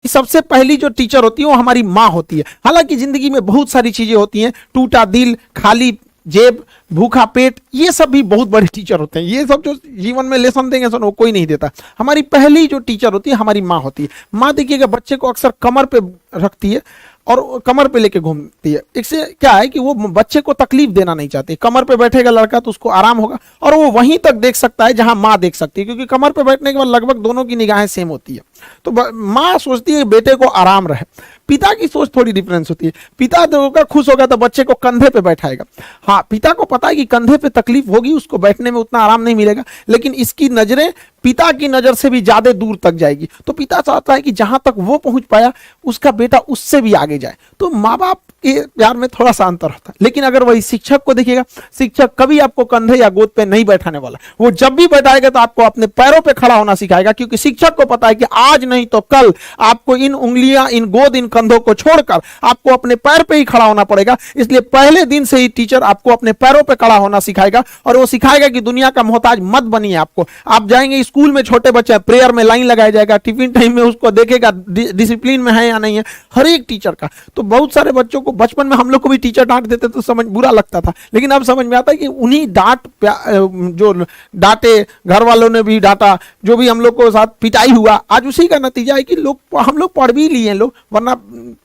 सबसे पहली जो टीचर होती है वो हमारी माँ होती है। हालांकि जिंदगी में बहुत सारी चीजें होती हैं, टूटा दिल, खाली जेब, भूखा पेट, ये सब भी बहुत बड़े टीचर होते हैं। ये सब जो जीवन में लेसन देंगे वो कोई नहीं देता। हमारी पहली जो टीचर होती है हमारी माँ होती है। माँ देखिएगा बच्चे को अक्सर कमर पे रखती है और कमर पे लेके घूमती है। इससे क्या है कि वो बच्चे को तकलीफ देना नहीं चाहती। कमर पे बैठेगा लड़का तो उसको आराम होगा और वो वहीं तक देख सकता है जहां माँ देख सकती है, क्योंकि कमर पे बैठने के बाद लगभग दोनों की निगाहें सेम होती है। तो माँ सोचती है बेटे को आराम रहे। पिता की सोच थोड़ी डिफरेंस होती है। पिता होगा खुश होगा तो बच्चे को कंधे पे बैठाएगा। हाँ, पिता को पता है कि कंधे पे तकलीफ होगी, उसको बैठने में उतना आराम नहीं मिलेगा, लेकिन इसकी नजरें पिता की नजर से भी ज्यादा दूर तक जाएगी। तो पिता चाहता है कि जहां तक वो पहुंच पाया उसका बेटा उससे भी आगे जाए। तो माँ बाप के प्यार में थोड़ा सा अंतर होता है। लेकिन अगर वही शिक्षक को देखिएगा, शिक्षक कभी आपको कंधे या गोद पे नहीं बैठाने वाला। वो जब भी बैठाएगा तो आपको अपने पैरों पे खड़ा होना सिखाएगा, क्योंकि शिक्षक को पता है कि आज नहीं तो कल आपको इन उंगलियां, इन गोद, इन कंधों को छोड़कर आपको अपने पैर पे ही खड़ा होना पड़ेगा। इसलिए पहले दिन से ही टीचर आपको अपने पैरों पे खड़ा होना सिखाएगा और वो सिखाएगा कि दुनिया का मोहताज मत बनिए। आपको आप जाएंगे स्कूल में, छोटे बच्चे प्रेयर में लाइन लगाया जाएगा, टिफिन टाइम में उसको देखेगा डिसिप्लिन में है या नहीं है, हर एक टीचर का। तो बहुत सारे बच्चों को बचपन में हम लोग को भी टीचर डांट देते तो समझ बुरा लगता था, लेकिन अब समझ में आता है कि उन्हीं जो डांटे, घर वालों ने भी डांटा, जो भी हम लोग को साथ पिटाई हुआ, आज उसी का नतीजा है कि हम लोग पढ़ भी लिए लोग। वरना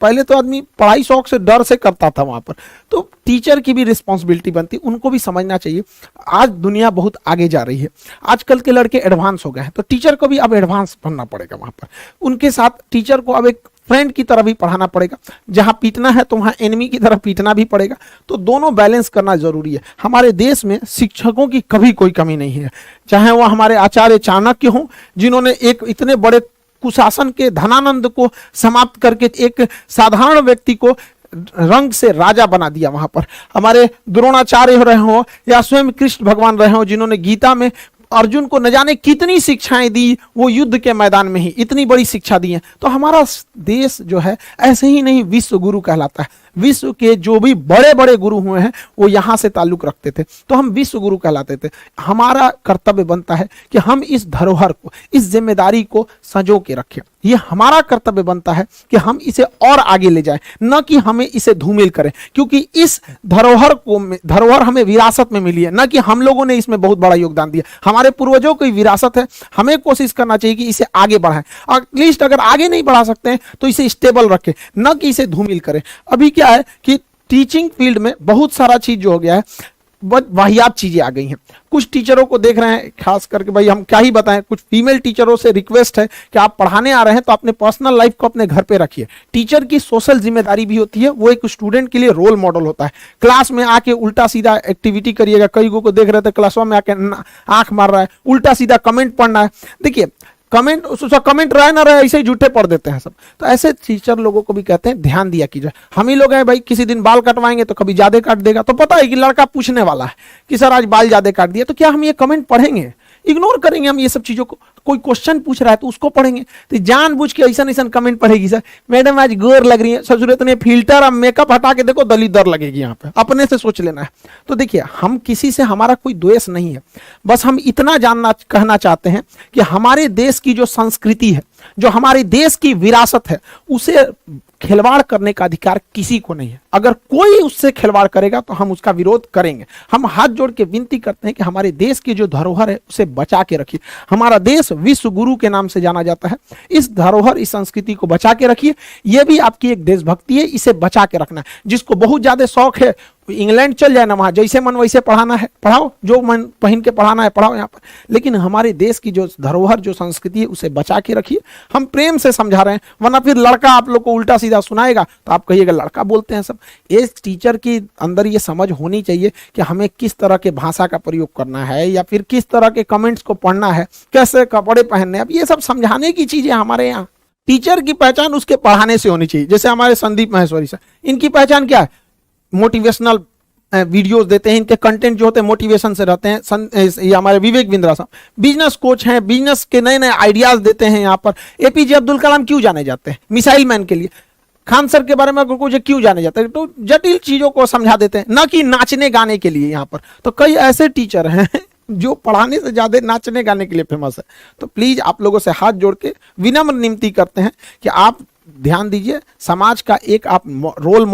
पहले तो आदमी पढ़ाई शौक से, डर से करता था वहां पर। तो टीचर की भी रिस्पॉन्सिबिलिटी बनती, उनको भी समझना चाहिए। आज दुनिया बहुत आगे जा रही है, आजकल के लड़के एडवांस हो गए हैं, तो टीचर को भी अब एडवांस बनना पड़ेगा वहां पर। उनके साथ टीचर को अब एक फ्रेंड की तरह भी पढ़ाना पड़ेगा। जहां पीटना है तो वहां एनिमी की तरह पीटना भी पड़ेगा। तो दोनों बैलेंस करना जरूरी है। हमारे देश में शिक्षकों की कभी कोई कमी नहीं है, चाहे वह हमारे आचार्य चाणक्य हों, जिन्होंने एक इतने बड़े कुशासन के धनानंद को समाप्त करके एक साधारण व्यक्ति को रंग से राजा बना दिया। वहां पर हमारे द्रोणाचार्य रहे हो या स्वयं कृष्ण भगवान रहे हो, जिन्होंने गीता में अर्जुन को न जाने कितनी शिक्षाएं दी, वो युद्ध के मैदान में ही इतनी बड़ी शिक्षा दी है। तो हमारा देश जो है ऐसे ही नहीं विश्व गुरु कहलाता है। विश्व के जो भी बड़े बड़े गुरु हुए हैं वो यहाँ से ताल्लुक रखते थे, तो हम विश्व गुरु कहलाते थे। हमारा कर्तव्य बनता है कि हम इस धरोहर को, इस जिम्मेदारी को संजो के रखें। ये हमारा कर्तव्य बनता है कि हम इसे और आगे ले जाएं, न कि हमें इसे धूमिल करें, क्योंकि इस धरोहर हमें विरासत में मिली है, न कि हम लोगों ने इसमें बहुत बड़ा योगदान दिया। हमारे पूर्वजों की विरासत है, हमें कोशिश करना चाहिए कि इसे आगे बढ़ाएं। एटलीस्ट अगर आगे नहीं बढ़ा सकते हैं तो इसे स्टेबल रखें, न कि इसे धूमिल करें। अभी क्या है कि टीचिंग फील्ड में बहुत सारा चीज जो हो गया है, वाहियात चीजें आ गई हैं। कुछ टीचरों को देख रहे हैं, खास करके भाई हम क्या ही बताएं, कुछ फीमेल टीचरों से रिक्वेस्ट है कि आप पढ़ाने आ रहे हैं तो अपने पर्सनल लाइफ को अपने घर पे रखिए। टीचर की सोशल जिम्मेदारी भी होती है, वो एक स्टूडेंट के लिए रोल मॉडल होता है। क्लास में आके उल्टा सीधा एक्टिविटी करिएगा। कई को देख रहे थे क्लास में आके आंख मार रहा है, उल्टा सीधा कमेंट पढ़ना है। देखिए कमेंट रहे ना रहे ऐसे ही झूठे पढ़ देते हैं सब। तो ऐसे टीचर लोगों को भी कहते हैं ध्यान दिया कीजिए। हम ही लोग हैं भाई, किसी दिन बाल कटवाएंगे तो कभी ज्यादा काट देगा, तो पता है कि लड़का पूछने वाला है कि सर आज बाल ज्यादा काट दिया, तो क्या हम ये कमेंट पढ़ेंगे? इग्नोर करेंगे हम ये सब चीजों को। कोई क्वेश्चन पूछ रहा है तो उसको पढ़ेंगे, तो जानबूझ के ऐसा ऐसा कमेंट पढ़ेगी सर मैडम आज गोर लग रही है, ससुरे तो फिल्टर अब मेकअप हटा के देखो दलीदर लगेगी। यहाँ पे अपने से सोच लेना है। तो देखिए हम किसी से, हमारा कोई द्वेष नहीं है, बस हम इतना कहना चाहते हैं कि हमारे देश की जो संस्कृति है, जो हमारे देश की विरासत है, उसे खिलवाड़ करने का अधिकार किसी को नहीं है। अगर कोई उससे खिलवाड़ करेगा तो हम उसका विरोध करेंगे। हम हाथ जोड़ के विनती करते हैं कि हमारे देश की जो धरोहर है उसे बचा के रखिए। हमारा देश विश्व गुरु के नाम से जाना जाता है। इस धरोहर, इस संस्कृति को बचा के रखिए। यह भी आपकी एक देशभक्ति है, इसे बचा के रखना है। जिसको बहुत ज्यादा शौक है इंग्लैंड चल जाए ना, वहां जैसे मन वैसे पढ़ाना है पढ़ाओ, जो मन पहन के पढ़ाना है पढ़ाओ यहाँ पर, लेकिन हमारे देश की जो धरोहर, जो संस्कृति है उसे बचा के रखिए। हम प्रेम से समझा रहे हैं, वरना फिर लड़का आप लोग को उल्टा सीधा सुनाएगा तो आप कहिएगा लड़का बोलते हैं सब। इस टीचर के अंदर ये समझ होनी चाहिए कि हमें किस तरह के भाषा का प्रयोग करना है, या फिर किस तरह के कमेंट्स को पढ़ना है, कैसे कपड़े पहनने। अब ये सब समझाने की चीजें हमारे यहाँ। टीचर की पहचान उसके पढ़ाने से होनी चाहिए। जैसे हमारे संदीप महेश्वरी सर, इनकी पहचान क्या है? मोटिवेशनल वीडियोस देते हैं, इनके कंटेंट जो होते हैं मोटिवेशन से रहते हैं। ये हमारे विवेक बिंद्रा साहब बिजनेस कोच हैं, बिजनेस के नए नए आइडियाज देते हैं। यहाँ पर एपीजे अब्दुल कलाम क्यों जाने जाते हैं? मिसाइल मैन के लिए। खान सर के बारे में अगर कुछ क्यों जाने जाते हैं? तो जटिल चीजों को समझा देते हैं, ना कि नाचने गाने के लिए। यहाँ पर तो कई ऐसे टीचर हैं जो पढ़ाने से ज्यादा नाचने गाने के लिए फेमस है। तो प्लीज आप लोगों से हाथ जोड़ के विनम्र विनती करते हैं कि आप ध्यान दीजिए, समाज का एक आप रोल मॉडल